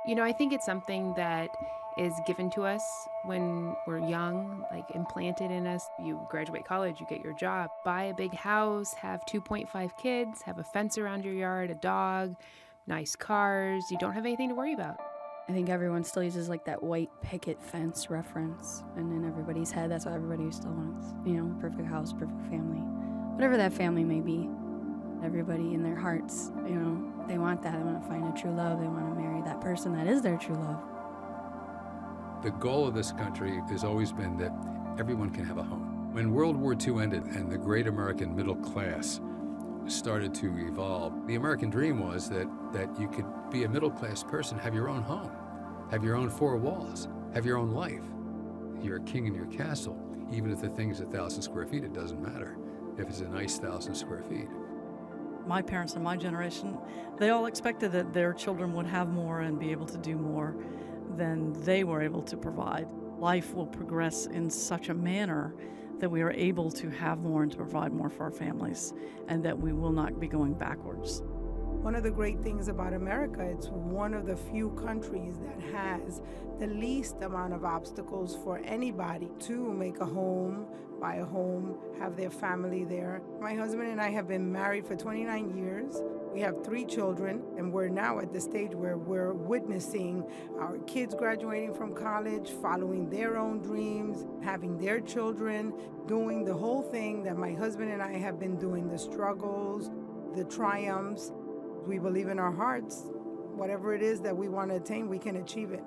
I think it's something that is given to us when we're young, like implanted in us. You graduate college, you get your job, buy a big house, have 2.5 kids, have a fence around your yard, a dog, nice cars. You don't have anything to worry about. I think everyone still uses like that white picket fence reference, and in everybody's head, that's what everybody still wants. Perfect house, perfect family. Whatever that family may be, everybody in their hearts, they want that. They want to find a true love. They want to marry that person that is their true love. The goal of this country has always been that everyone can have a home. When World War II ended and the great American middle class started to evolve, the American dream was that you could be a middle-class person, have your own home, have your own four walls, have your own life. You're a king in your castle. Even if the thing's 1,000 square feet, it doesn't matter if it's a nice 1,000 square feet. My parents and my generation, they all expected that their children would have more and be able to do more than they were able to provide. Life will progress in such a manner that we are able to have more and to provide more for our families, and that we will not be going backwards. One of the great things about America, it's one of the few countries that has the least amount of obstacles for anybody to make a home, buy a home, have their family there. My husband and I have been married for 29 years. We have 3 children, and we're now at the stage where we're witnessing our kids graduating from college, following their own dreams, having their children, doing the whole thing that my husband and I have been doing, the struggles, the triumphs. We believe in our hearts, whatever it is that we want to attain, we can achieve it.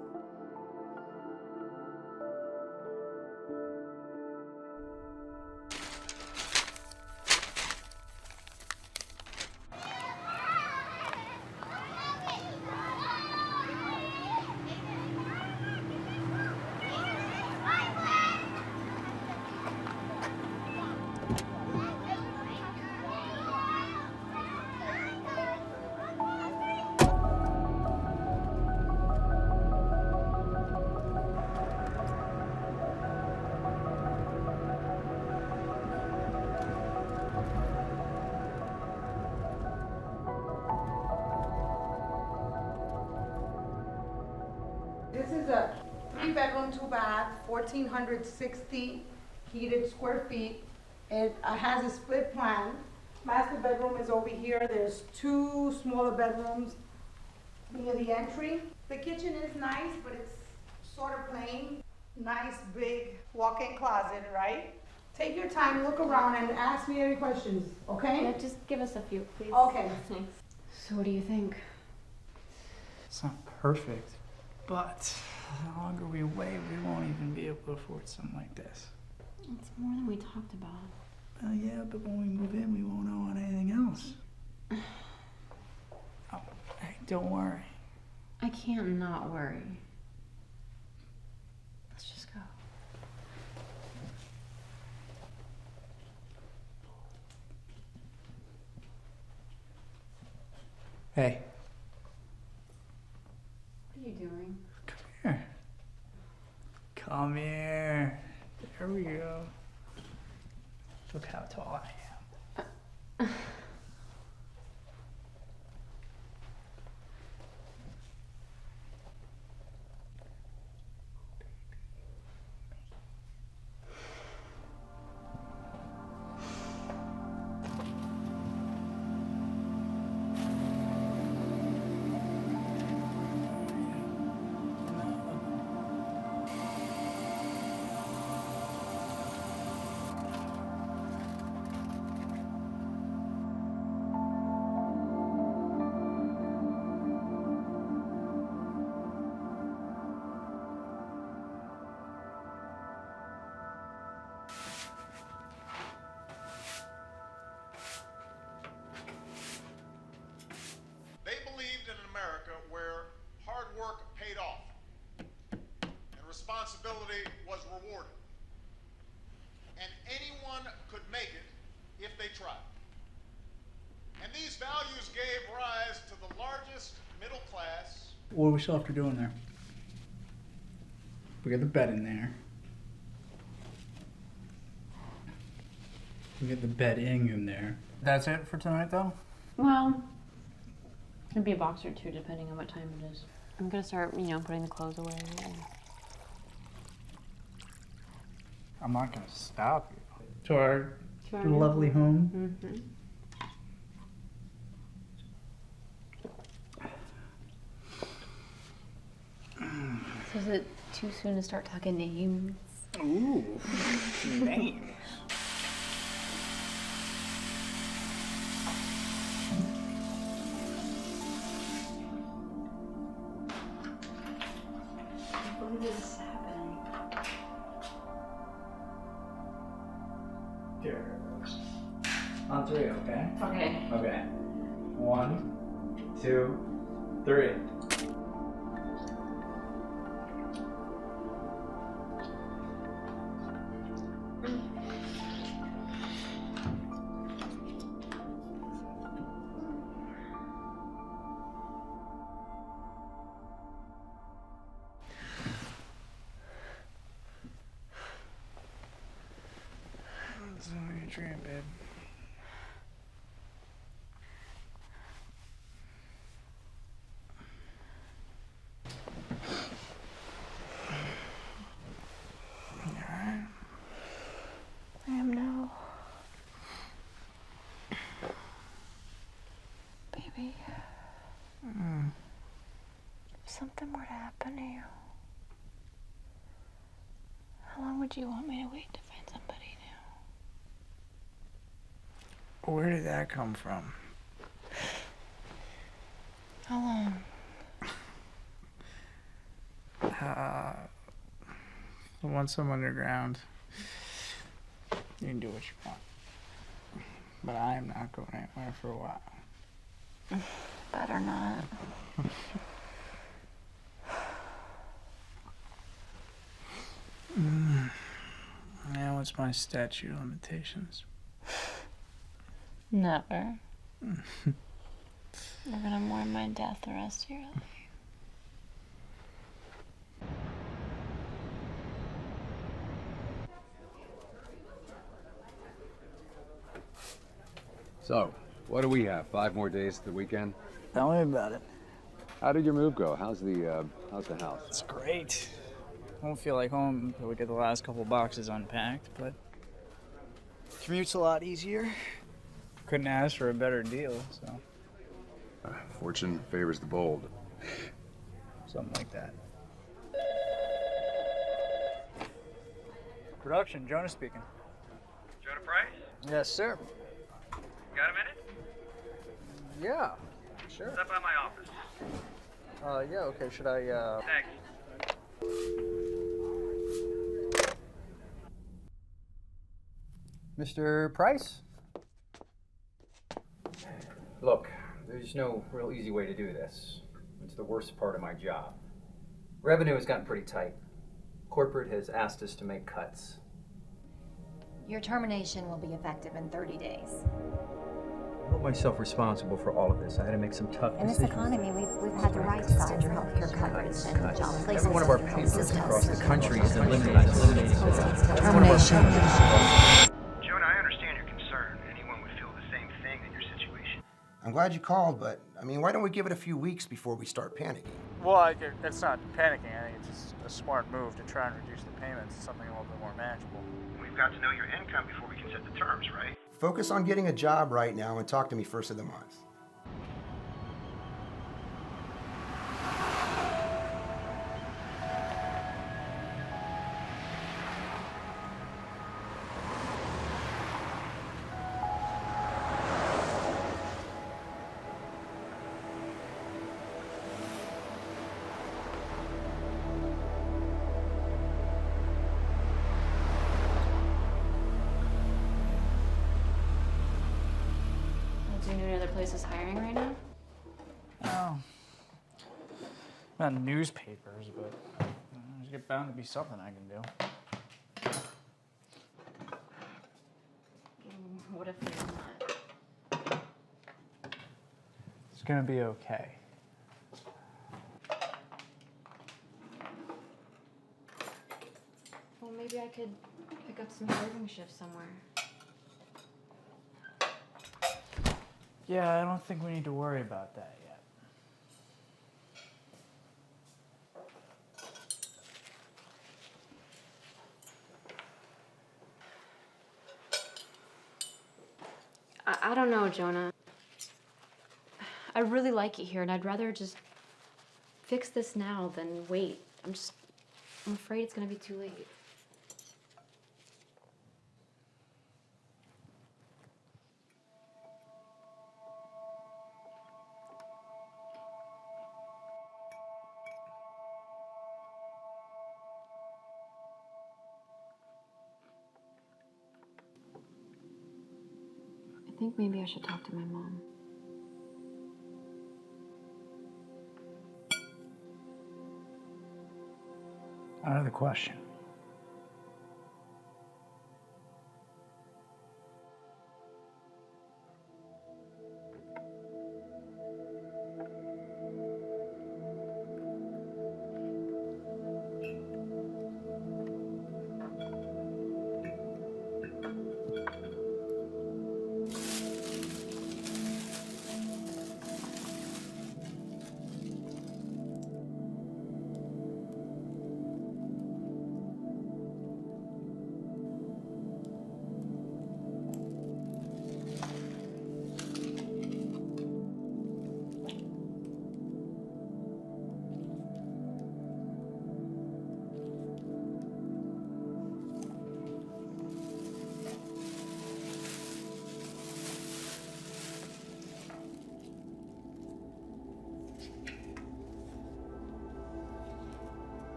This is a 3-bedroom, 2-bath, 1,460 heated square feet. It has a split plan. Master bedroom is over here. There's 2 smaller bedrooms near the entry. The kitchen is nice, but it's sort of plain. Nice big walk-in closet, right? Take your time, look around, and ask me any questions, okay? Yeah, just give us a few, please. Okay. Thanks. So what do you think? It's not perfect, but the longer we wait, we won't even be able to afford something like this. It's more than we talked about. Well, yeah, but when we move in, we won't owe on anything else. Oh, hey, don't worry. I can't not worry. Let's just go. Hey. What are you doing? Come here. Come here. There we go. Look how tall I am. They believed in an America where hard work paid off and responsibility was rewarded. And anyone could make it if they tried. And these values gave rise to the largest middle class. What are we still after doing there? We got the bed in there. We got the bedding in there. That's it for tonight, though? Well, it'd be a box or two depending on what time it is. I'm gonna start, putting the clothes away. I'm not gonna stop you. To our lovely home. Mm-hmm. So is it too soon to start talking names? Ooh, names. When is this happening? Here it goes. On 3, okay? Okay. Okay. 1, 2, 3. That's all your dream, babe. You alright? I am now. Baby. If something were to happen to you, how long would you want me to wait to find somebody new? Where did that come from? How long? Once I'm underground, you can do what you want. But I am not going anywhere for a while. Better not. Now what's my statute of limitations? Never. You're gonna mourn my death the rest of your life. So, what do we have? 5 more days to the weekend? Tell me about it. How did your move go? How's the house? It's great. Won't feel like home until we get the last couple boxes unpacked, but commute's a lot easier. Couldn't ask for a better deal, so Fortune favors the bold. something like that. Production, Jonah speaking. Jonah Price? Yes, sir. Got a minute? Yeah, sure. Stop by my office. Yeah, okay, should I, Thanks. Mr. Price? Look, there's no real easy way to do this. It's the worst part of my job. Revenue has gotten pretty tight. Corporate has asked us to make cuts. Your termination will be effective in 30 days. I hold myself responsible for all of this. I had to make some tough In this decisions. economy, we've had to right-size healthcare coverage and job placement. Every one of our papers across the country is eliminating Termination. Jonah, I understand your concern. Anyone would feel the same thing in your situation. I'm glad you called, but, why don't we give it a few weeks before we start panicking? Well, it's not panicking. I think it's just a smart move to try and reduce the payments to something a little bit more manageable. We've got to know your income before we can set the terms, right? Focus on getting a job right now and talk to me first of the month. Do you know any other places hiring right now? Oh, not newspapers, but there's bound to be something I can do. What if there's not? It's gonna be okay. Well, maybe I could pick up some serving shifts somewhere. Yeah, I don't think we need to worry about that yet. I don't know, Jonah. I really like it here, and I'd rather just fix this now than wait. I'm afraid it's gonna be too late. I think maybe I should talk to my mom. Out of the question.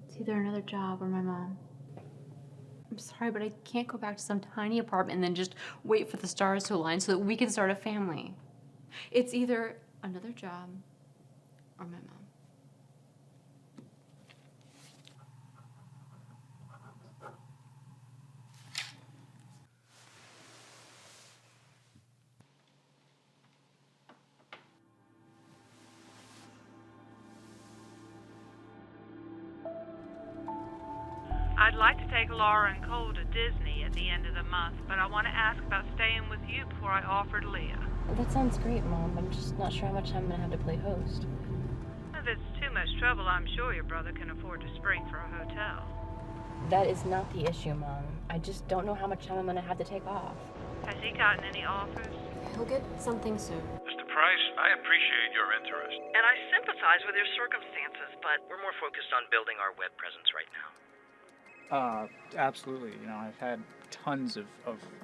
It's either another job or my mom. I'm sorry, but I can't go back to some tiny apartment and then just wait for the stars to align so that we can start a family. It's either another job or my mom. I'd like to take Laura and Cole to Disney at the end of the month, but I want to ask about staying with you before I offered Leah. That sounds great, Mom. I'm just not sure how much time I'm gonna have to play host. If it's too much trouble, I'm sure your brother can afford to spring for a hotel. That is not the issue, Mom. I just don't know how much time I'm gonna have to take off. Has he gotten any offers? He'll get something soon. Mr. Price, I appreciate your interest. And I sympathize with your circumstances, but we're more focused on building our web presence right now. Absolutely. You know, I've had tons of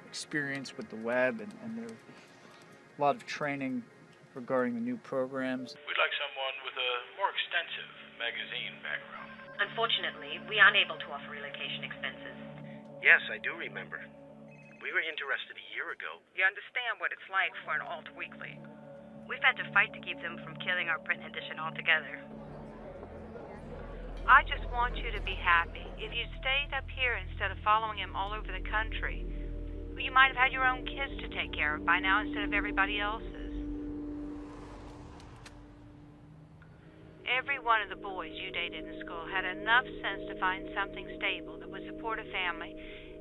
experience with the web, and there a lot of training regarding the new programs. We'd like someone with a more extensive magazine background. Unfortunately, we aren't able to offer relocation expenses. Yes, I do remember. We were interested a year ago. You understand what it's like for an alt weekly. We've had to fight to keep them from killing our print edition altogether. I just want you to be happy. If you stayed up here instead of following him all over the country, you might have had your own kids to take care of by now instead of everybody else's. Every one of the boys you dated in school had enough sense to find something stable that would support a family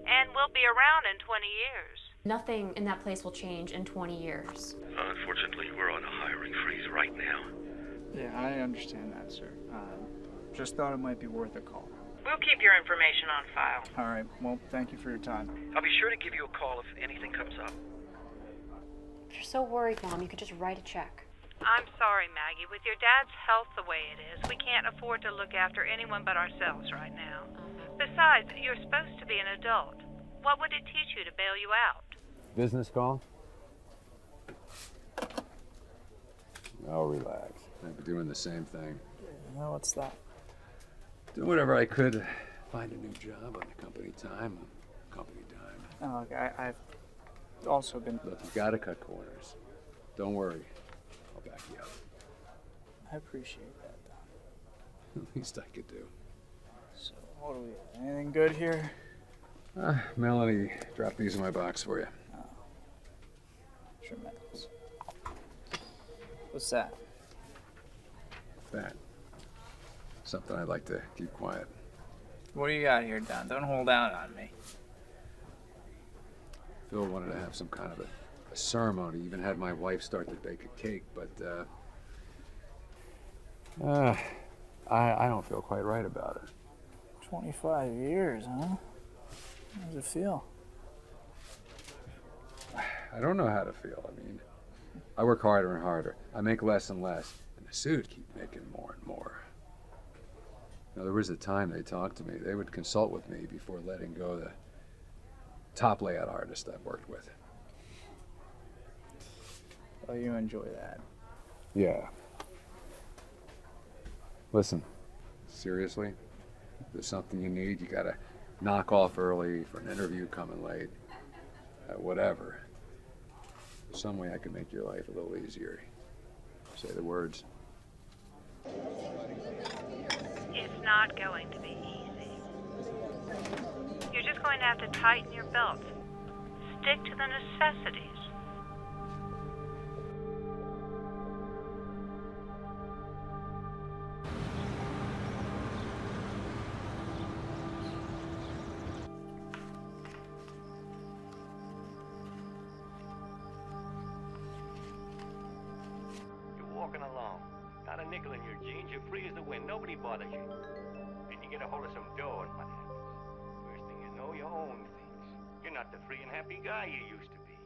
and will be around in 20 years. Nothing in that place will change in 20 years. Unfortunately, we're on a hiring freeze right now. Yeah, I understand that, sir. Just thought it might be worth a call. We'll keep your information on file. All right. Well, thank you for your time. I'll be sure to give you a call if anything comes up. If you're so worried, Mom, you could just write a check. I'm sorry, Maggie. With your dad's health the way it is, we can't afford to look after anyone but ourselves right now. Besides, you're supposed to be an adult. What would it teach you to bail you out? Business call? Oh, relax. I've been doing the same thing. Well, what's that? Doing whatever I could to find a new job on the company time, company dime. Oh, look, I've also been... Look, you gotta cut corners. Don't worry. I'll back you up. I appreciate that, Don. Least I could do. So, what do we have? Anything good here? Melanie dropped these in my box for you. Oh. Tremendous. What's that? That. Something I'd like to keep quiet. What do you got here, Don? Don't hold out on me. Phil wanted to have some kind of a ceremony, even had my wife start to bake a cake, but I don't feel quite right about it. 25 years, huh? How does it feel? I don't know how to feel. I mean, I work harder and harder. I make less and less, and the suit keep making more and more. You know, there was a time they talked to me. They would consult with me before letting go the top layout artist I've worked with. Oh, you enjoy that? Yeah. Listen, seriously, if there's something you need, you gotta knock off early for an interview coming late, whatever. There's some way I can make your life a little easier. Say the words. It's not going to be easy. You're just going to have to tighten your belts. Stick to the necessities. Walking along, not a nickel in your jeans, you're free as the wind, nobody bothers you. And you get a hold of some dough and what happens? First thing you know, you own things. You're not the free and happy guy you used to be.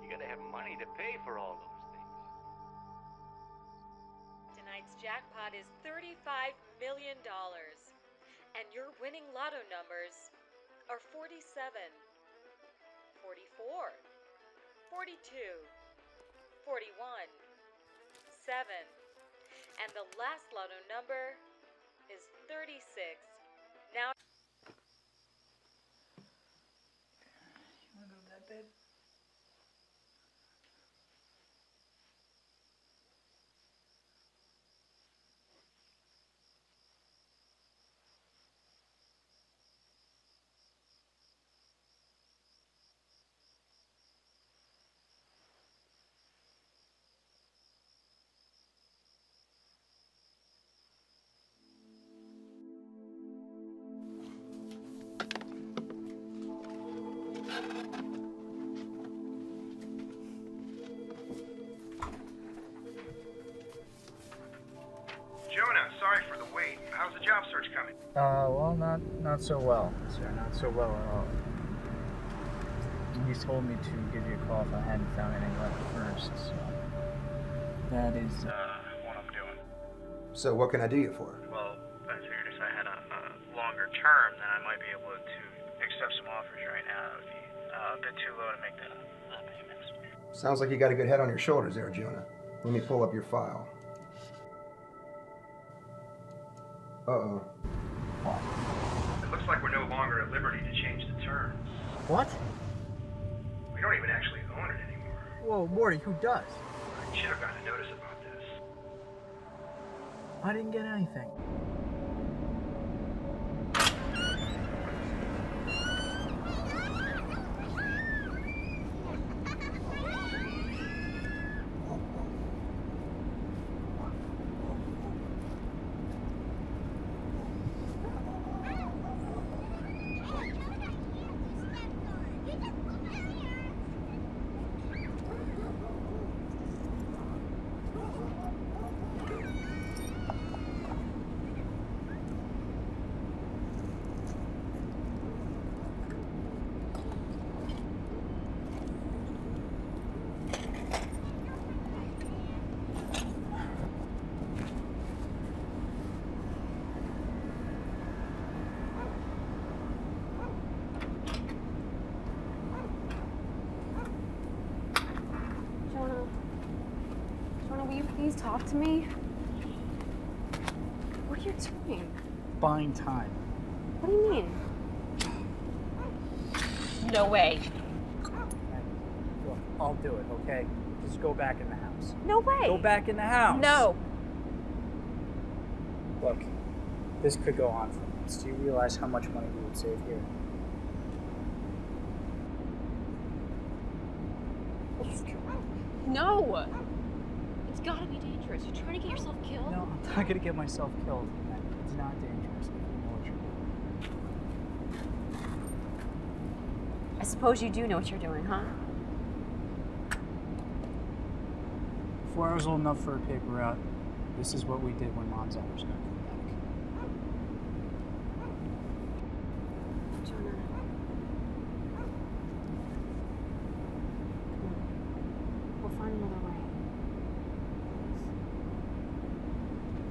You gotta have money to pay for all those things. Tonight's jackpot is $35 million. And your winning lotto numbers are 47, 44, 42, 41, 7, and the last lotto number is 36. Now, You wanna go to bed, babe? Jonah, sorry for the wait. How's the job search coming? Well, not so well, sir. Not so well at all. He told me to give you a call if I hadn't found anything left first, so that is what I'm doing. So what can I do you for? Well, I figured if I had a longer term, then I might be able to accept some offers right now. It would be a bit too low to make the payments. Sounds like you got a good head on your shoulders there, Jonah. Let me pull up your file. Uh-oh. It looks like we're no longer at liberty to change the terms. What? We don't even actually own it anymore. Whoa, Morty, who does? I should have gotten a notice about this. I didn't get anything. Jonah, will you please talk to me? What are you doing? Buying time. What do you mean? No way. Look, I'll do it, okay? Just go back in the house. No way. Go back in the house. No. Look, this could go on for months. Do you realize how much money we would save here? No. It's gotta be dangerous. You're trying to get yourself killed? No, I'm not gonna get myself killed. It's not dangerous if you know what you're I suppose you do know what you're doing, huh? 4 hours old enough for a paper route. This is what we did when Mom's hours got come back. Jonah. Come on. We'll find another way.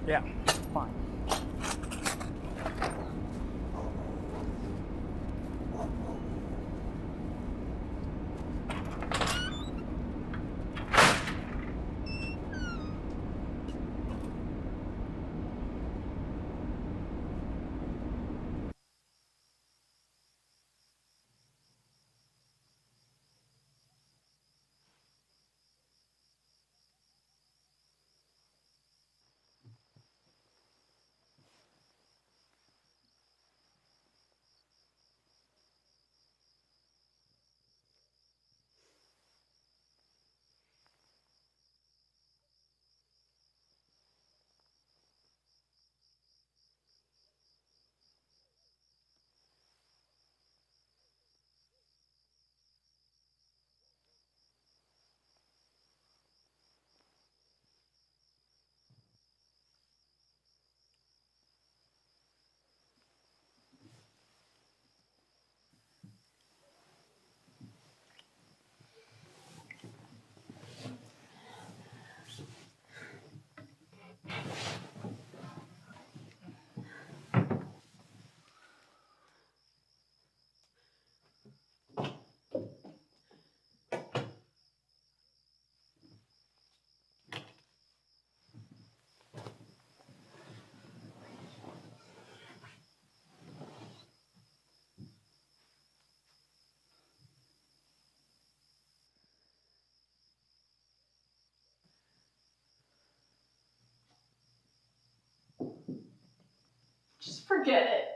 Yeah, fine. Just forget it.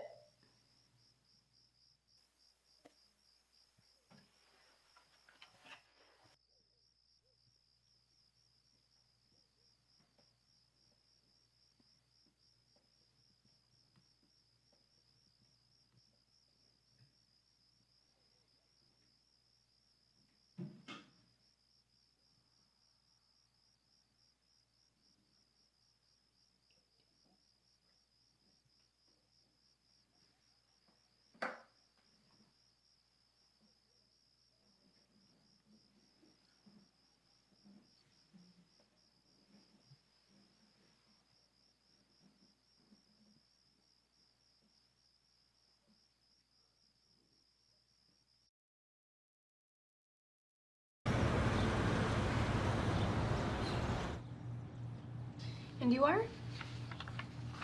And you are?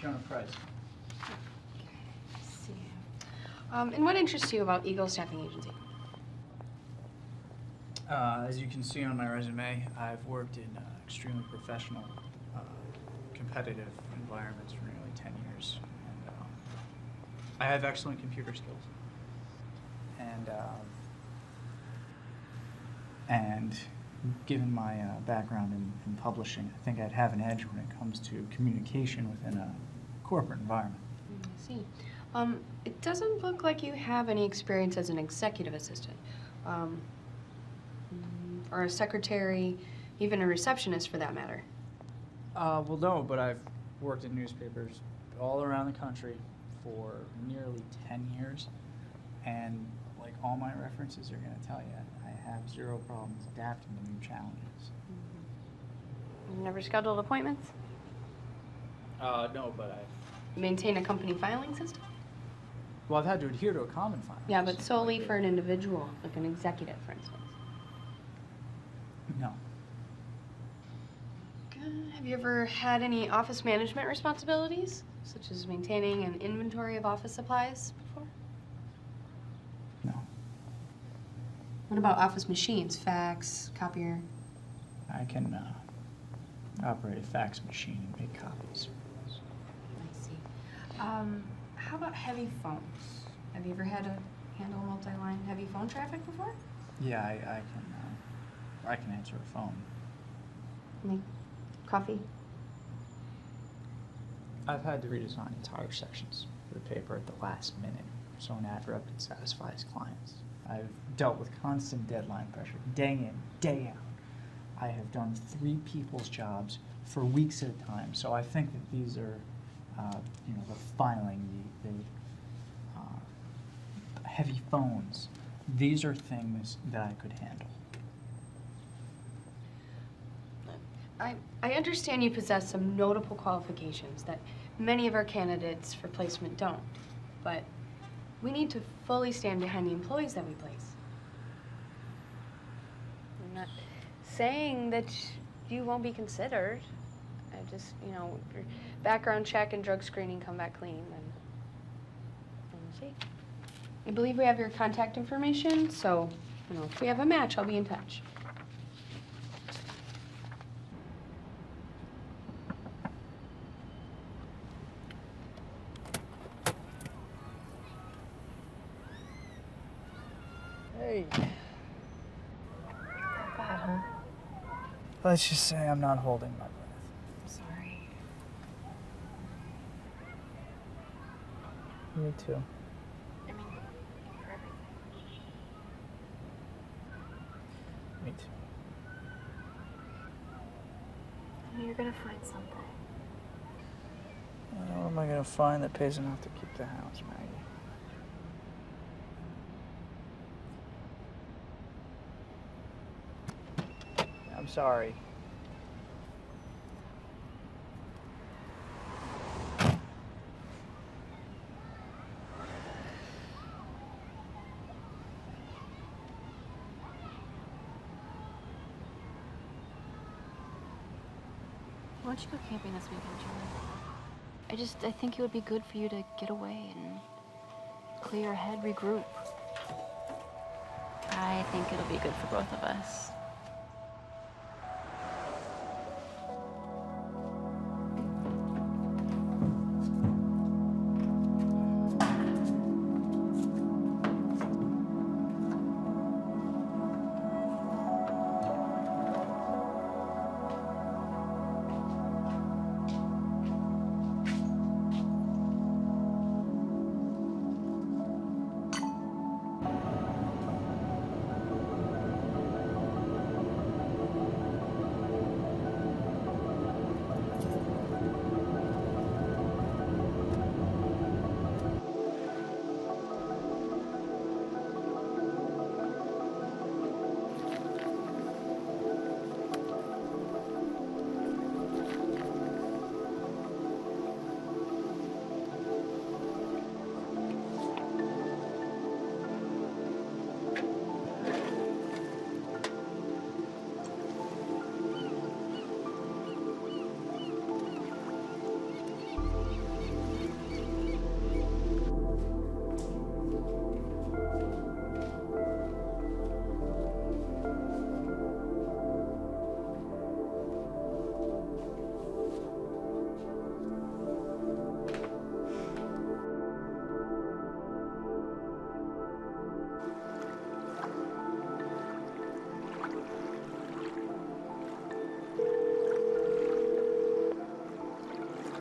Jonah Price. Let's see. And what interests you about Eagle Staffing Agency? As you can see on my resume, I've worked in extremely professional, competitive environments for nearly 10 years. And I have excellent computer skills. And given my background in publishing, I think I'd have an edge when it comes to communication within a corporate environment. I see. It doesn't look like you have any experience as an executive assistant. Or a secretary, even a receptionist for that matter. Well, no, but I've worked in newspapers all around the country for nearly 10 years, and like all my references are going to tell you, I have zero problems adapting to new challenges. You've never scheduled appointments? No, but I've... Maintain a company filing system? Well, I've had to adhere to a common filing. Yeah, but solely for an individual, like an executive, for instance. No. Have you ever had any office management responsibilities, such as maintaining an inventory of office supplies before? No. What about office machines, fax, copier? I can operate a fax machine and make copies. I see. How about heavy phones? Have you ever had to handle multi-line heavy phone traffic before? Yeah, I can answer a phone. Make coffee? I've had to redesign entire sections for the paper at the last minute so an ad rep can satisfy his clients. I've dealt with constant deadline pressure, day in, day out. I have done 3 people's jobs for weeks at a time, so I think that these are, the filing, the heavy phones. These are things that I could handle. I understand you possess some notable qualifications that many of our candidates for placement don't, but we need to fully stand behind the employees that we place. I'm not saying that you won't be considered. I just, if your background check and drug screening come back clean, then we'll see. I believe we have your contact information, so, if we have a match, I'll be in touch. Hey. Not bad, huh? Let's just say I'm not holding my breath. I'm sorry. Me too. I mean, for everything. Me too. I mean, you're gonna find something. What am I gonna find that pays enough to keep the house, Maggie? I'm sorry. Why don't you go camping this weekend, Jonah? I think it would be good for you to get away and clear your head, regroup. I think it'll be good for both of us.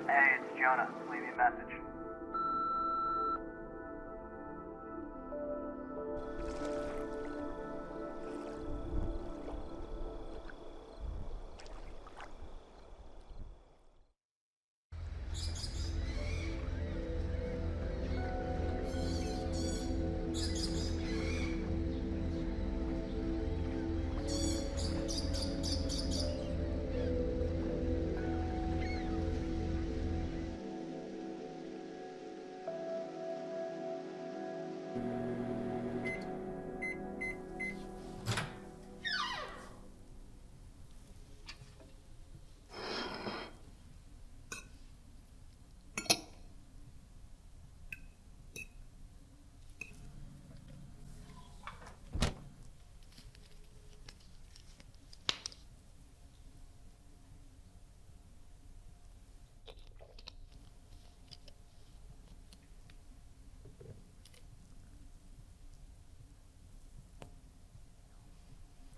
Hey, it's Jonah. Leave me a message.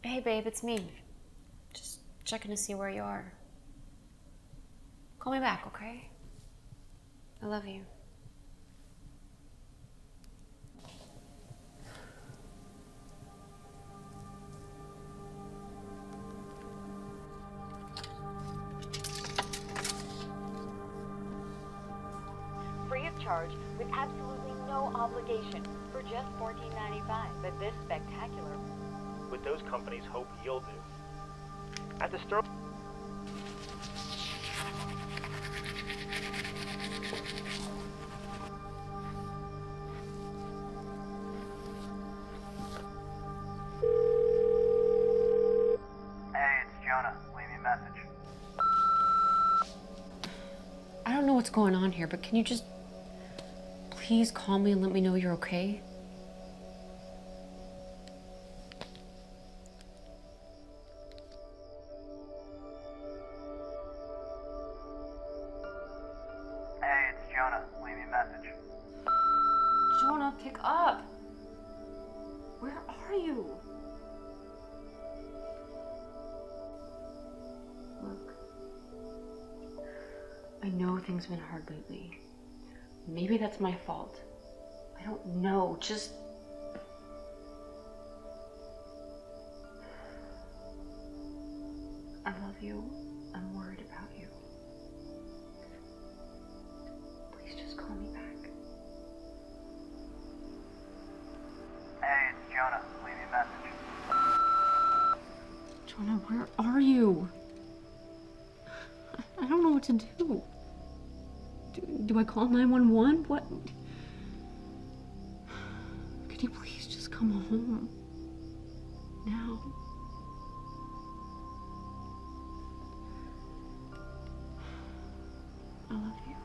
Hey, babe, it's me. Just checking to see where you are. Call me back, okay? I love you. recharge with absolutely no obligation for just $14.95. But this spectacular... What those companies hope you'll do. At the store... Hey, it's Jonah. Leave me a message. I don't know what's going on here, but can you just please call me and let me know you're okay? Hey, it's Jonah. Leave me a message. Jonah, pick up. Where are you? Look, I know things have been hard lately. Maybe that's my fault. I don't know, just... I love you. I'm worried about you. Please just call me back. Hey, it's Jonah. Leave me a message. Jonah, where are you? I don't know what to do. Do I call 911? What? Could you please just come home? Now. I love you.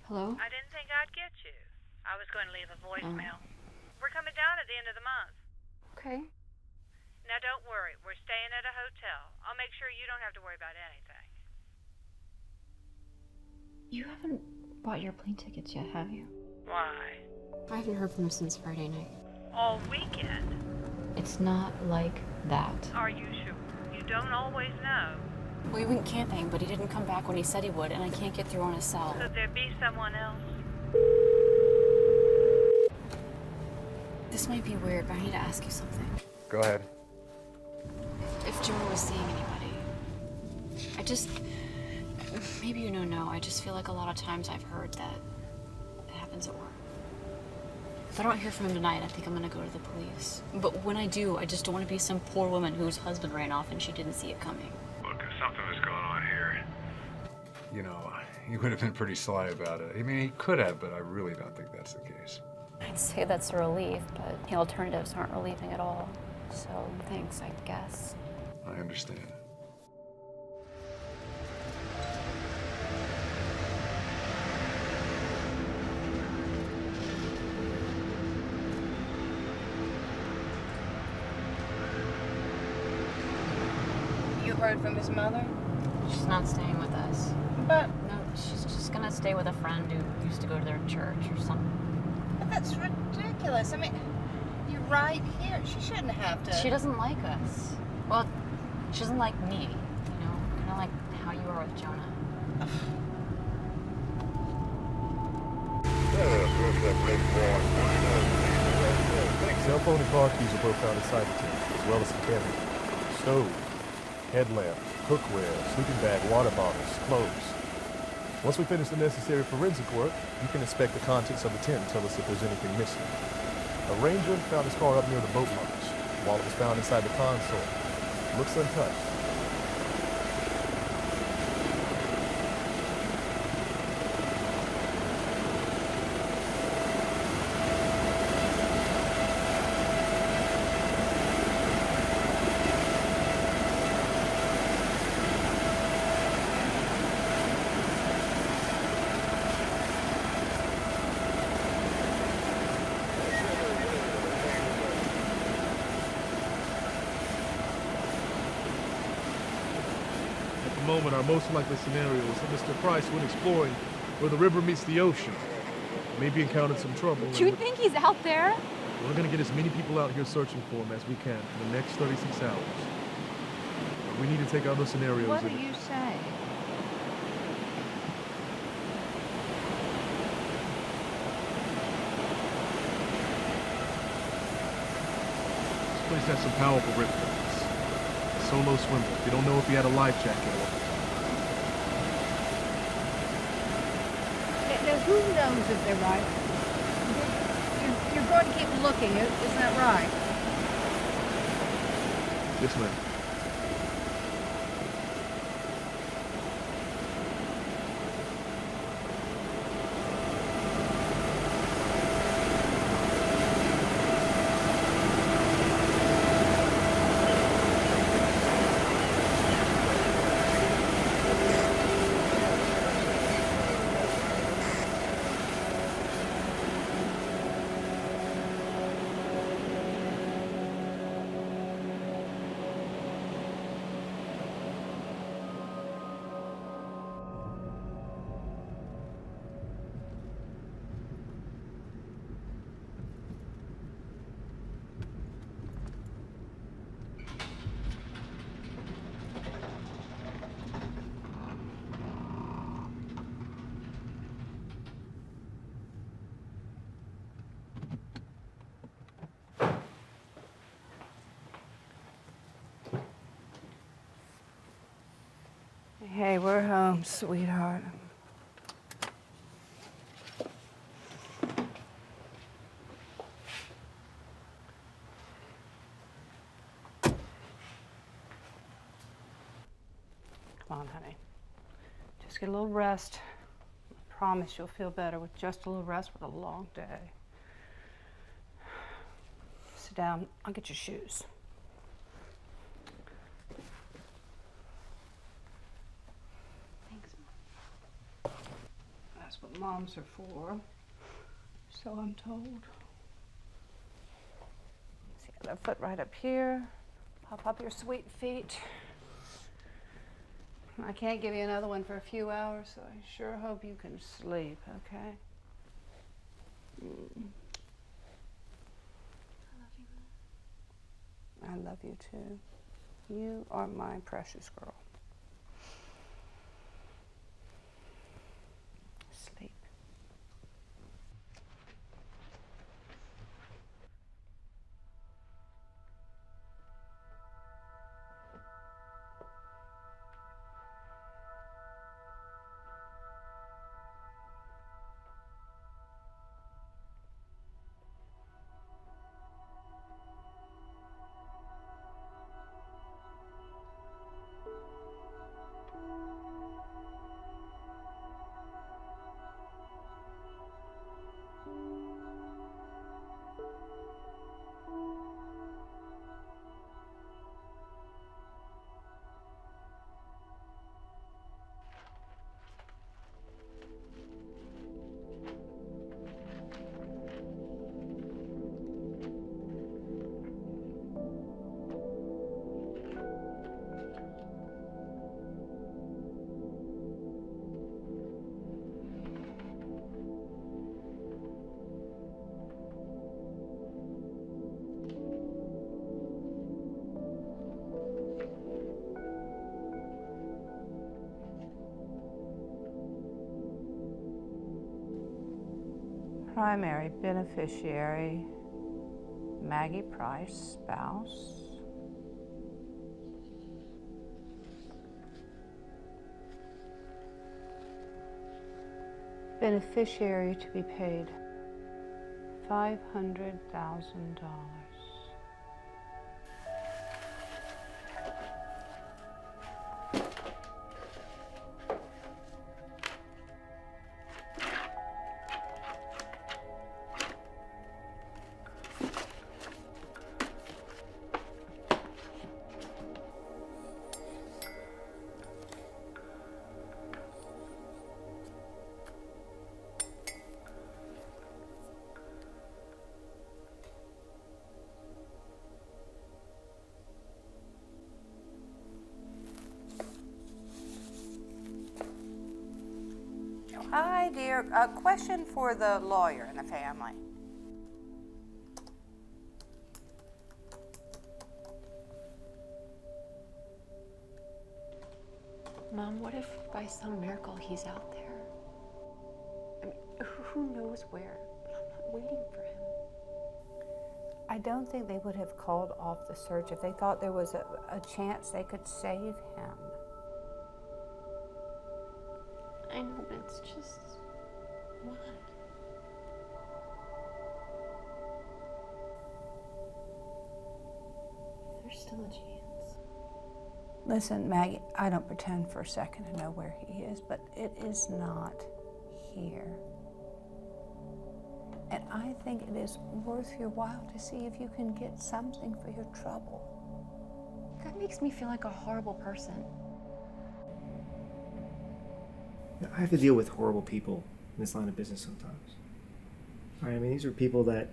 Hello? I didn't think I'd get you. I was going to leave a voicemail. We're coming down at the end of the month. Okay. Now don't worry, we're staying at a hotel. I'll make sure you don't have to worry about anything. You haven't bought your plane tickets yet, have you? Why? I haven't heard from him since Friday night. All weekend? It's not like that. Are you sure? You don't always know. We went camping, but he didn't come back when he said he would, and I can't get through on his cell. Could there be someone else? This might be weird, but I need to ask you something. Go ahead. If Jonah was seeing anybody, maybe you know no, I just feel like a lot of times I've heard that it happens at work. If I don't hear from him tonight, I think I'm gonna go to the police. But when I do, I just don't want to be some poor woman whose husband ran off and she didn't see it coming. Look, something was going on here. You know, he would have been pretty sly about it. I mean, he could have, but I really don't think that's the case. I'd say that's a relief, but the alternatives aren't relieving at all. So thanks, I guess. I understand. You heard from his mother? She's not staying with us. But... No, she's just gonna stay with a friend who used to go to their church or something. But that's ridiculous. I mean, you're right here. She shouldn't have to... She doesn't like us. Well, she doesn't like me, you know? Kind of like how you are with Jonah. Cell phone and car keys are both found inside the tent, as well as some cabinet. Stove, headlamp, cookware, sleeping bag, water bottles, clothes. Once we finish the necessary forensic work, you can inspect the contents of the tent and tell us if there's anything missing. A ranger found his car up near the boat launch. Wallet was found inside the console. Looks untouched. moment, our most likely scenario is that Mr. Price went exploring where the river meets the ocean. Maybe encountered some trouble. Do you think he's out there? We're going to get as many people out here searching for him as we can for the next 36 hours. But we need to take other scenarios. What do you say? This place has some powerful rip currents. A solo swimmer. We don't know if he had a life jacket on. Now, who knows if they're right? You're going to keep looking, isn't that right? Yes, ma'am. Hey, we're home, sweetheart. Come on, honey. Just get a little rest. I promise you'll feel better with just a little rest with a long day. Sit down. I'll get your shoes. That's what moms are for, so I'm told. See, other foot right up here. Pop up your sweet feet. I can't give you another one for a few hours, so I sure hope you can sleep, okay? I love you too. You are my precious girl. Sleep. Primary beneficiary, Maggie Price, spouse. Beneficiary to be paid $500,000. Hi, dear. A question for the lawyer in the family. Mom, what if by some miracle he's out there? I mean, who knows where? But I'm not waiting for him. I don't think they would have called off the search if they thought there was a chance they could save him. I know, but it's just... Why? There's still a chance. Listen, Maggie, I don't pretend for a second to know where he is, but it is not here. And I think it is worth your while to see if you can get something for your trouble. That makes me feel like a horrible person. I have to deal with horrible people in this line of business sometimes. Right? I mean, these are people that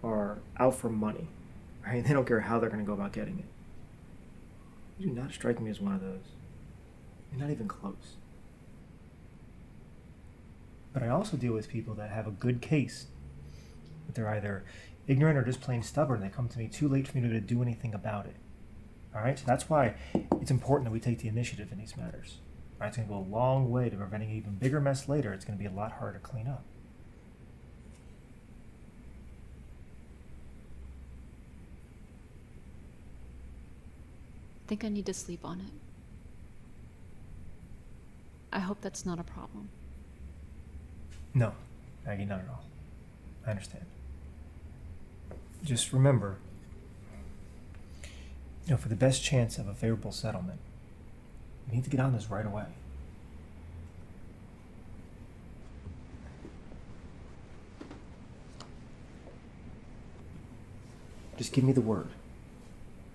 are out for money. Right? They don't care how they're going to go about getting it. You do not strike me as one of those. You're not even close. But I also deal with people that have a good case. But they're either ignorant or just plain stubborn. They come to me too late for me to do anything about it. All right? So that's why it's important that we take the initiative in these matters. Right? It's going to go a long way to preventing an even bigger mess later. It's going to be a lot harder to clean up. I think I need to sleep on it. I hope that's not a problem. No, Maggie, not at all. I understand. Just remember, for the best chance of a favorable settlement, we need to get on this right away. Just give me the word.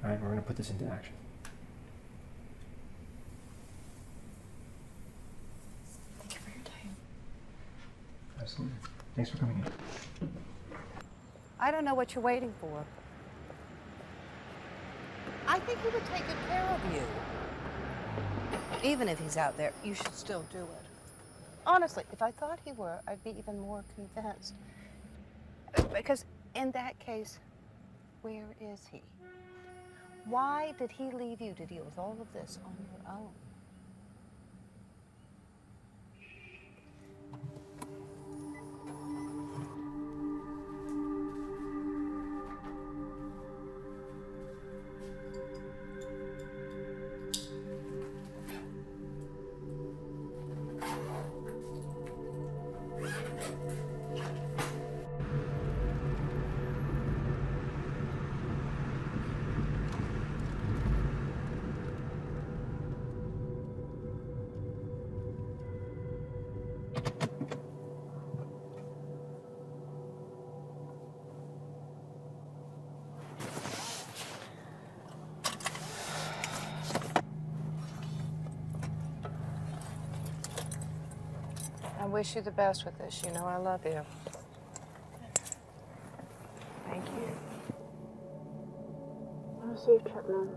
All right, we're going to put this into action. Thank you for your time. Absolutely. Thanks for coming in. I don't know what you're waiting for. I think he would take good care of you. Even if he's out there, you should still do it. Honestly, if I thought he were, I'd be even more convinced. Because in that case, where is he? Why did he leave you to deal with all of this on your own? I wish you the best with this. You know I love you. Thank you. I'll see you, Mom.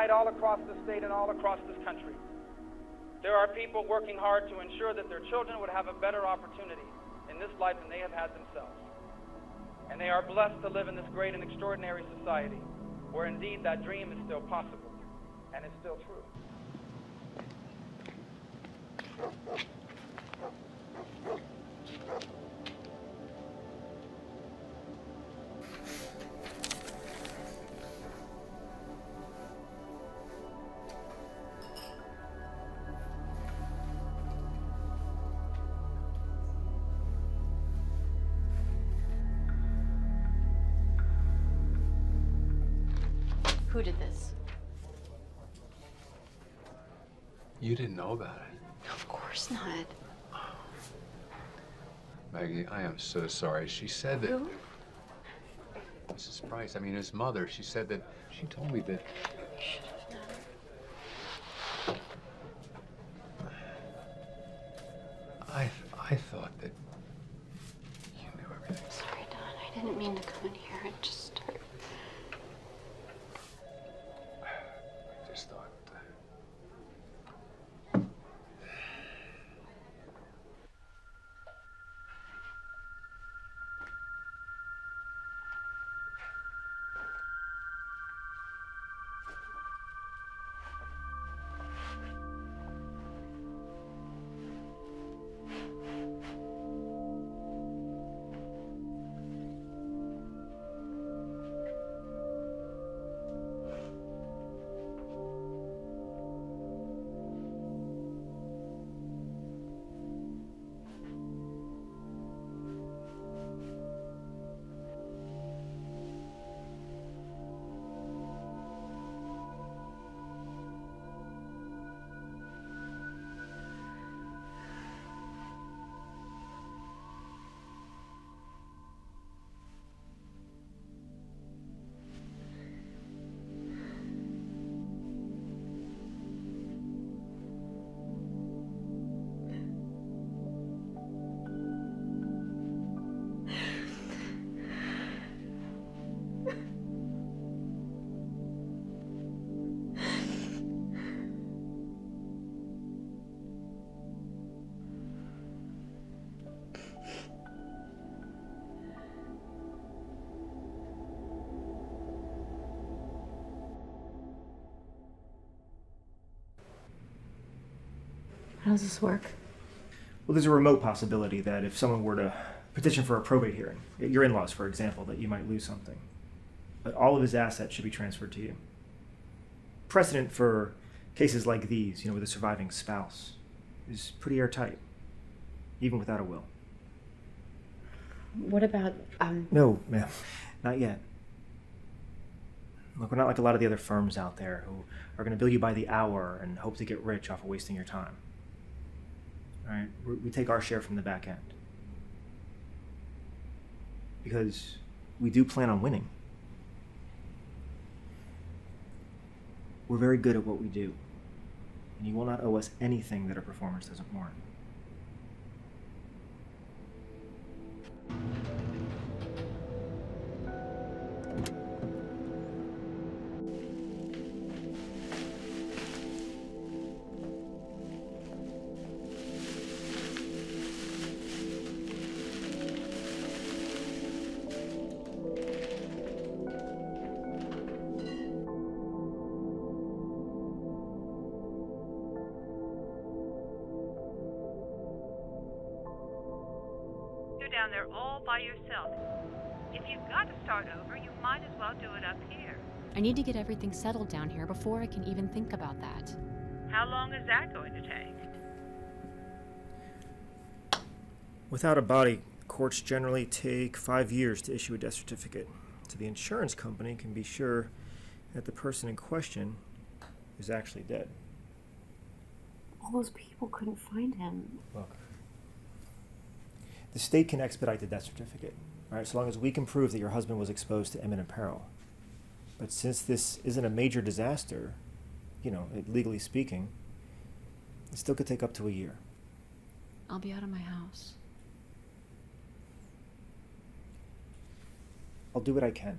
tonight all across the state and all across this country. There are people working hard to ensure that their children would have a better opportunity in this life than they have had themselves. And they are blessed to live in this great and extraordinary society, where indeed that dream is still possible and is still true. Who did this? You didn't know about it? Of course not. Maggie, I am so sorry. She said that... Who? Mrs. Price, I mean his mother, she said that... She told me that... I thought that you knew everything. Sorry, Don. I didn't mean to come in here and just start. I just thought... How does this work? Well, there's a remote possibility that if someone were to petition for a probate hearing, your in-laws, for example, that you might lose something. But all of his assets should be transferred to you. Precedent for cases like these, with a surviving spouse, is pretty airtight, even without a will. What about, No, ma'am, not yet. Look, we're not like a lot of the other firms out there who are going to bill you by the hour and hope to get rich off of wasting your time. All right, we take our share from the back end. Because we do plan on winning. We're very good at what we do, and you will not owe us anything that our performance doesn't warrant. Down there all by yourself. If you've got to start over, you might as well do it up here. I need to get everything settled down here before I can even think about that. How long is that going to take? Without a body, courts generally take 5 years to issue a death certificate, so the insurance company can be sure that the person in question is actually dead. All those people couldn't find him. Look, the state can expedite the death certificate, all right, so long as we can prove that your husband was exposed to imminent peril. But since this isn't a major disaster, legally speaking, it still could take up to a year. I'll be out of my house. I'll do what I can,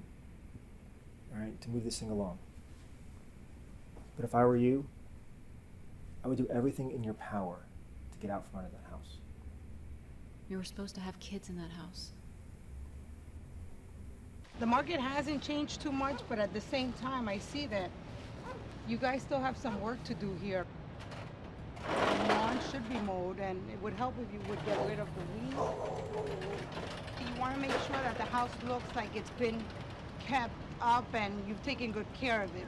all right, to move this thing along. But if I were you, I would do everything in your power to get out from under that house. You were supposed to have kids in that house. The market hasn't changed too much, but at the same time, I see that you guys still have some work to do here. The lawn should be mowed, and it would help if you would get rid of the weeds. You want to make sure that the house looks like it's been kept up and you've taken good care of it.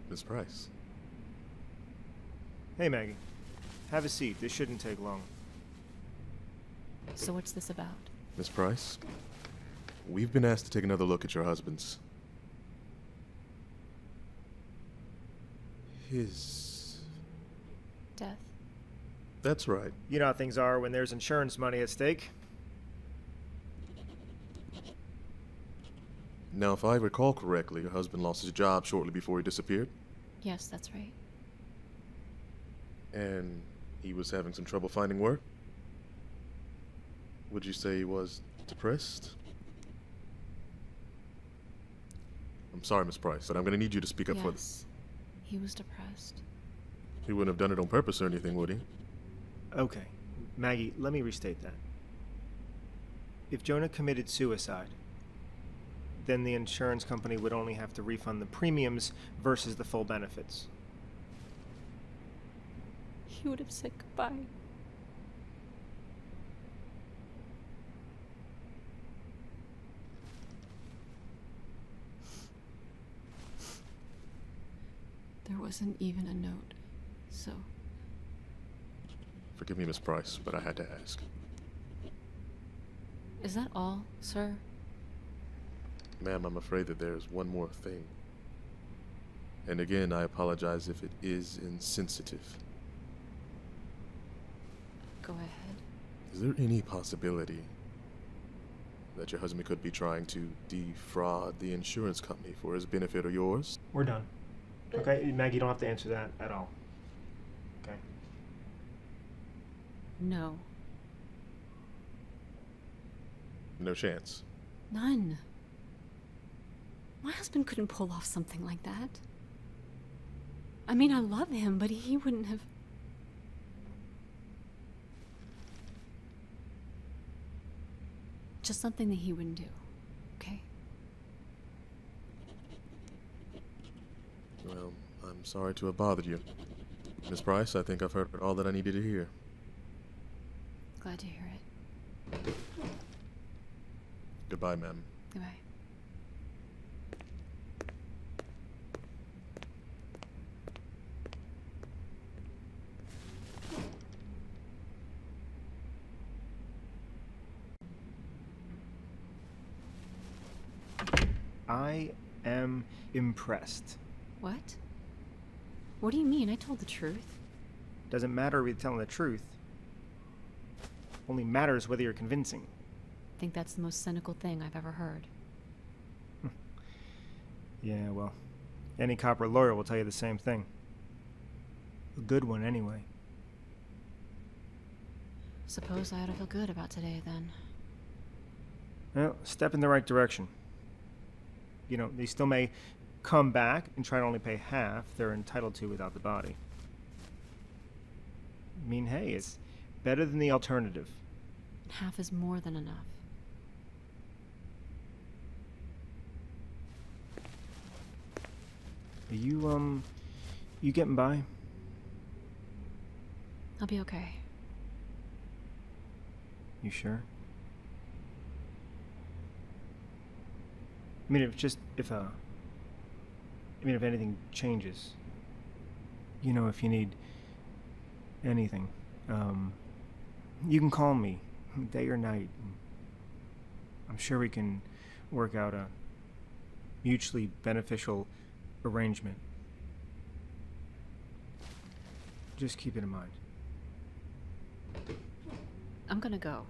Miss Price. Hey, Maggie. Have a seat. This shouldn't take long. So what's this about? Miss Price, we've been asked to take another look at your husband's. His... Death? That's right. You know how things are when there's insurance money at stake. Now, if I recall correctly, your husband lost his job shortly before he disappeared. Yes, that's right. And he was having some trouble finding work? Would you say he was depressed? I'm sorry, Miss Price, but I'm going to need you to speak up for this. He was depressed. He wouldn't have done it on purpose or anything, would he? Okay. Maggie, let me restate that. If Jonah committed suicide, then the insurance company would only have to refund the premiums versus the full benefits. He would have said goodbye. There wasn't even a note, so... Forgive me, Miss Price, but I had to ask. Is that all, sir? Ma'am, I'm afraid that there's one more thing. And again, I apologize if it is insensitive. Go ahead. Is there any possibility that your husband could be trying to defraud the insurance company for his benefit or yours? We're done. Okay, Maggie, you don't have to answer that at all. Okay? No. No chance. None. My husband couldn't pull off something like that. I mean, I love him, but he wouldn't have... Just something that he wouldn't do, okay? Well, I'm sorry to have bothered you. Miss Price, I think I've heard all that I needed to hear. Glad to hear it. Goodbye, ma'am. Goodbye. I am impressed. What? What do you mean? I told the truth. Doesn't matter if you're telling the truth. Only matters whether you're convincing. I think that's the most cynical thing I've ever heard. Yeah, well, any cop or lawyer will tell you the same thing. A good one, anyway. Suppose I ought to feel good about today, then. Well, step in the right direction. You know, they still may come back and try to only pay half they're entitled to without the body. I mean, hey, it's better than the alternative. Half is more than enough. Are you getting by? I'll be okay. You sure? I mean, if anything changes, you know, if you need anything, you can call me day or night. I'm sure we can work out mutually beneficial arrangement. Just keep it in mind. I'm gonna go.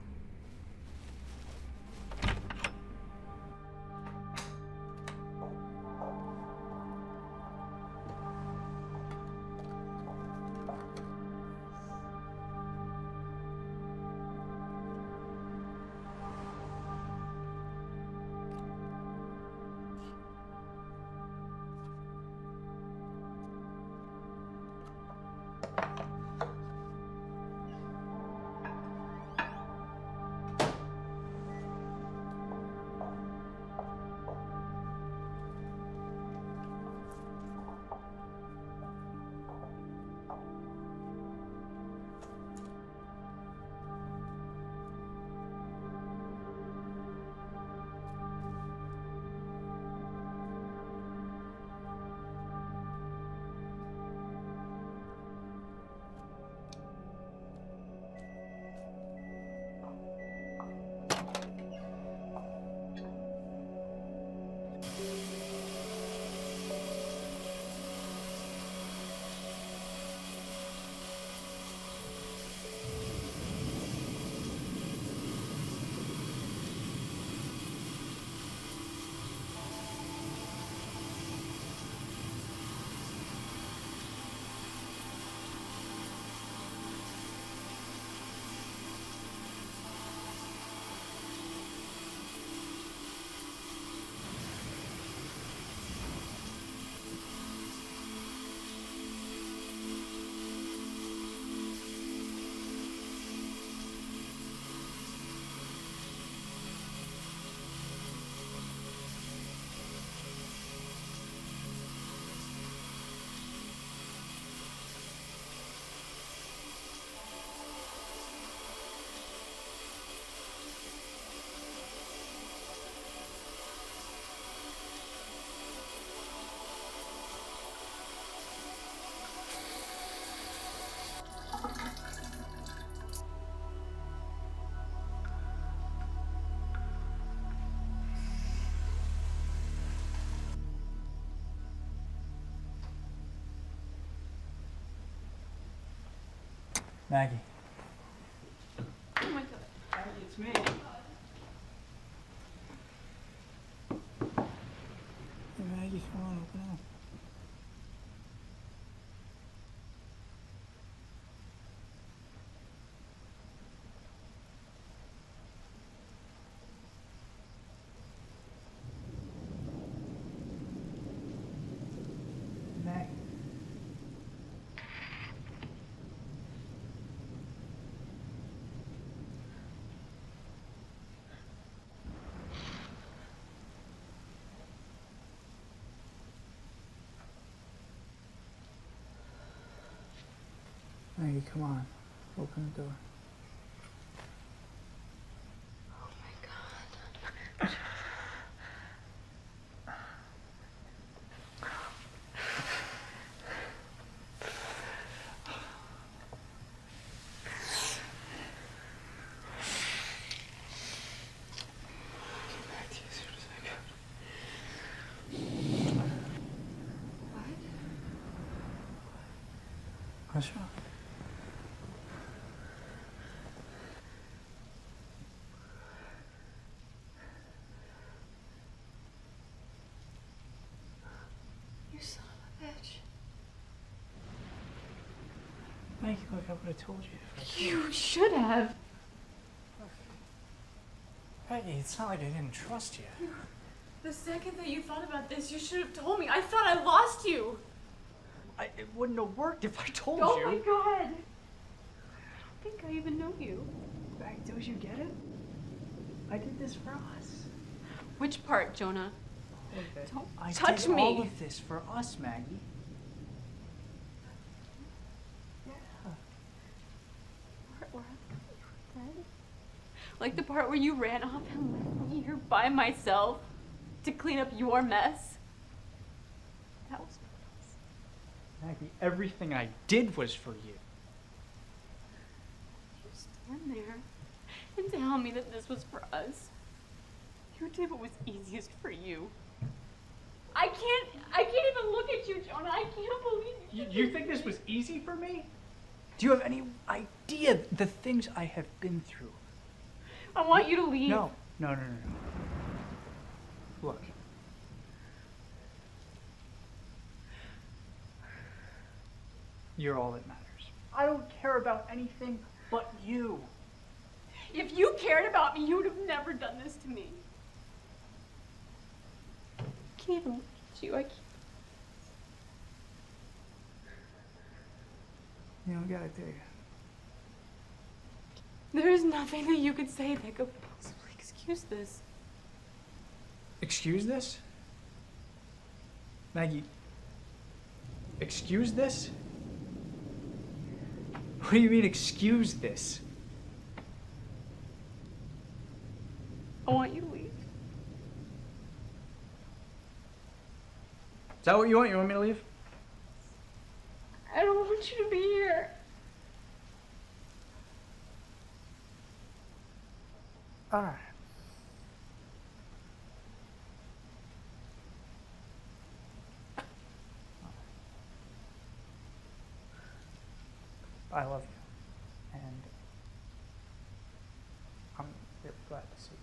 Maggie. Oh my god. Maggie, it's me. Hey, Maggie, come on, open up. Maggie. Maggie, come on. Open the door. Oh my god. What's wrong? You son of a bitch. Maggie, look, I would have told you. You should have. Maggie, it's not like I didn't trust you. The second that you thought about this, you should have told me. I thought I lost you. It wouldn't have worked if I told Oh you. my god. I don't think I even know you. Maggie, don't you get it? I did this for us. Which part, Jonah? Okay. Don't I touch did me. all of this for us, Maggie. Where you were dead? Like the part where you ran off and left me here by myself to clean up your mess? That was for us. Maggie, everything I did was for you. You stand there and tell me that this was for us. You did what was easiest for you. can't even look at you, Jonah. I can't believe you. You think this was easy for me? Do you have any idea the things I have been through? I want you to leave. No. Look. You're all that matters. I don't care about anything but you. If you cared about me, you would have never done this to me. I can't even look at you. I can't. You know, I gotta tell you. There is nothing that you could say that could possibly excuse this. Excuse this? Maggie, excuse this? What do you mean, excuse this? I want you to leave. Is that what you want? You want me to leave? I don't want you to be here. All right. I love you, and I'm really glad to see you.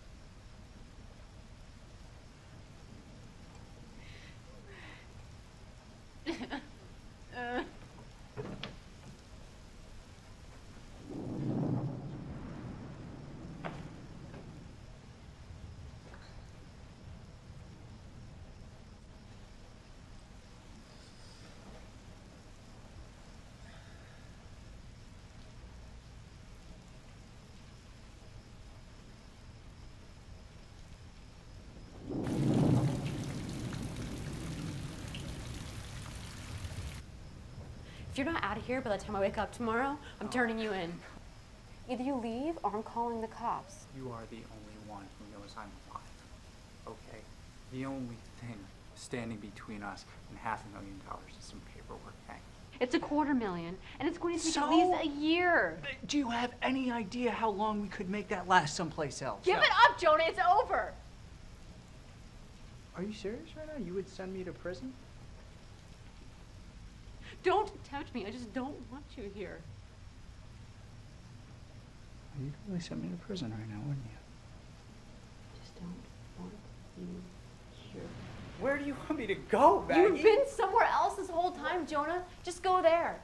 If you're not out of here by the time I wake up tomorrow, I'm turning you in. Either you leave or I'm calling the cops. You are the only one who knows I'm alive, okay? The only thing standing between us and $500,000 is some paperwork, Maggie. It's $250,000, and it's going to take at least a year. Do you have any idea how long we could make that last someplace else? Give it up, Jonah. It's over. Are you serious right now? You would send me to prison? Don't tempt me. I just don't want you here. You'd really send me to prison right now, wouldn't you? I just don't want you here. Where do you want me to go, Maggie? You've been somewhere else this whole time, Jonah. Just go there.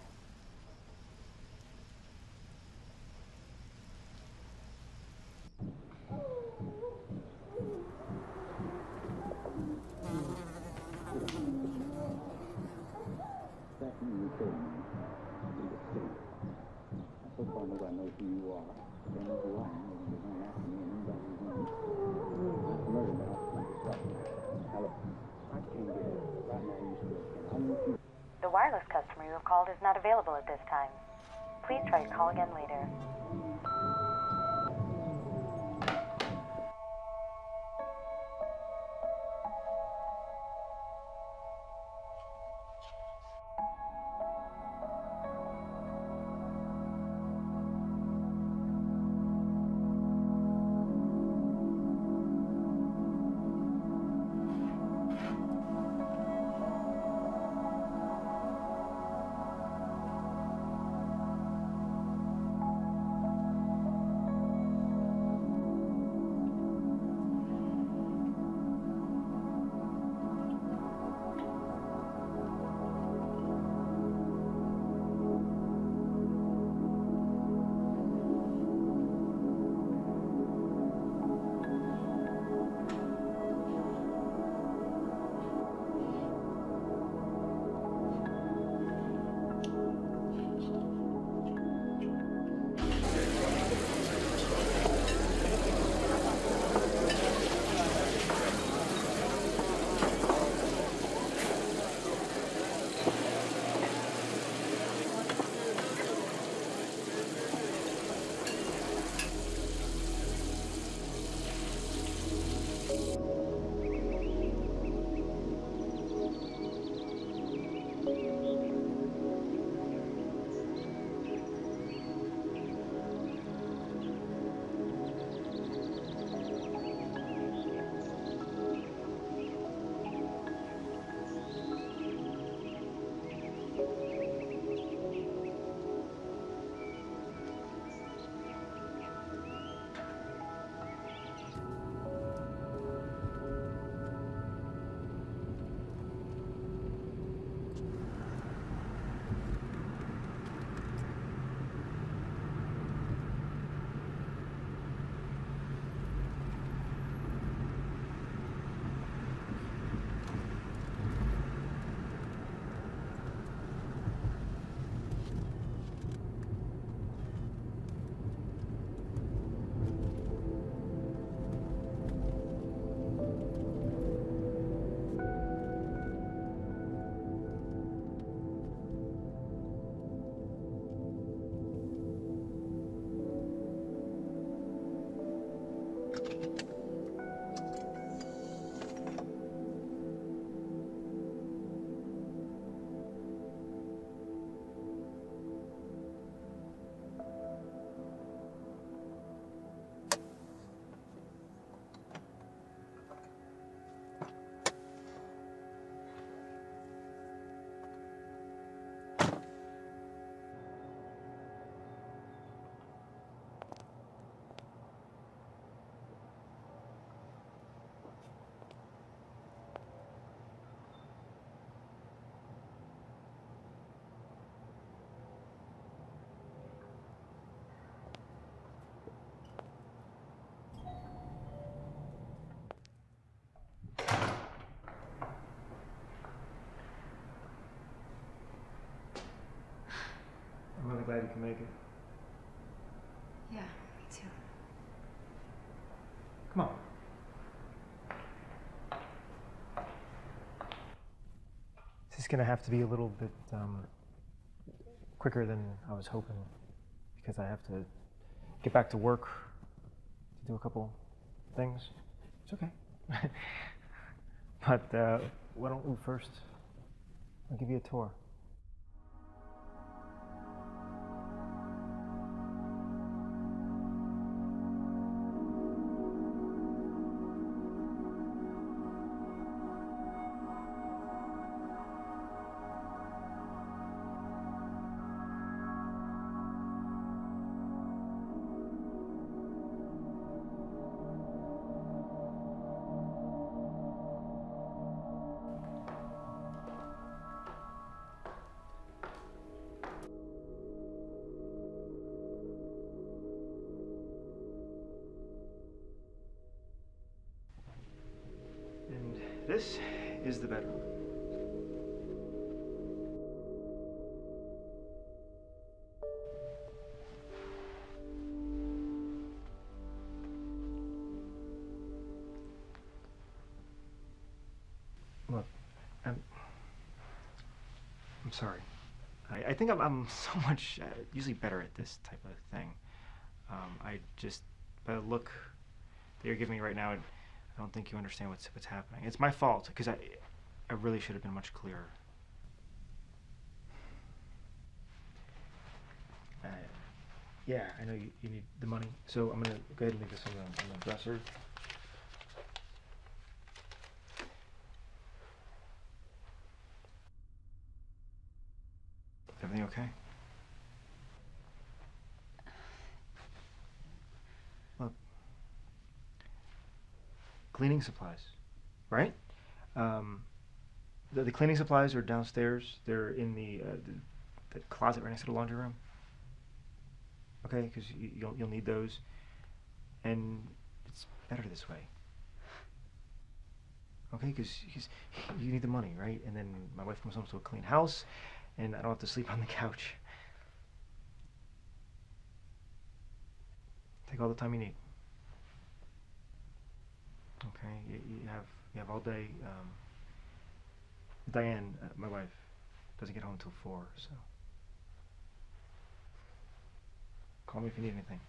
The wireless customer you have called is not available at this time. Please try to call again later. glad you can make it. Yeah, me too. Come on. This is gonna have to be a little bit quicker than I was hoping, because I have to get back to work to do a couple things. It's okay. But why don't we first, I'll give you a tour. This is the bedroom. Look, I'm sorry. I think I'm so much usually better at this type of thing. I just, by the look that you're giving me right now, I don't think you understand what's happening. It's my fault, because I really should have been much clearer. Yeah, I know you need the money, so I'm gonna go ahead and leave this on the dresser. Everything okay? Look. Cleaning supplies, right? The cleaning supplies are downstairs. They're in the closet right next to the laundry room. Okay, because you'll need those, and it's better this way. Okay, because you need the money, right? And then my wife comes home to a clean house, and I don't have to sleep on the couch. Take all the time you need. Okay, you have all day. Diane, my wife, doesn't get home until 4, so call me if you need anything.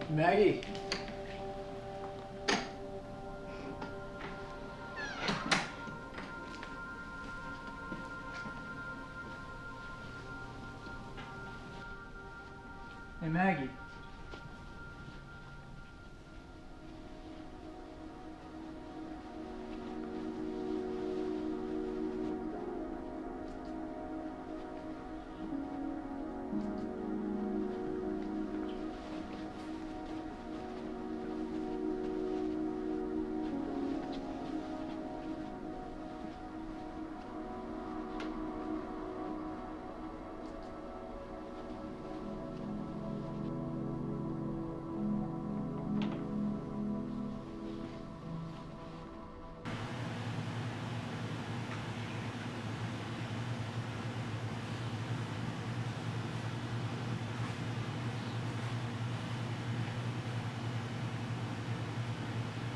Maggie. Hey, Maggie.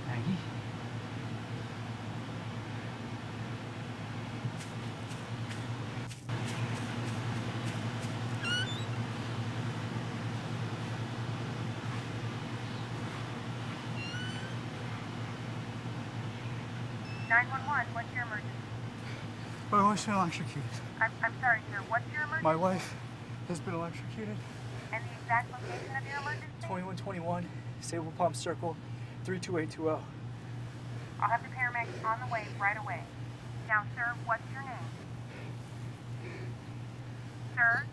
Maggie? What's your emergency? My wife's been electrocuted. I'm sorry, sir. What's your emergency? My wife has been electrocuted. And the exact location of your emergency? 2121, Sable Palm Circle, 32820. I'll have the paramedics on the way right away. Now, sir, what's your name? Sir?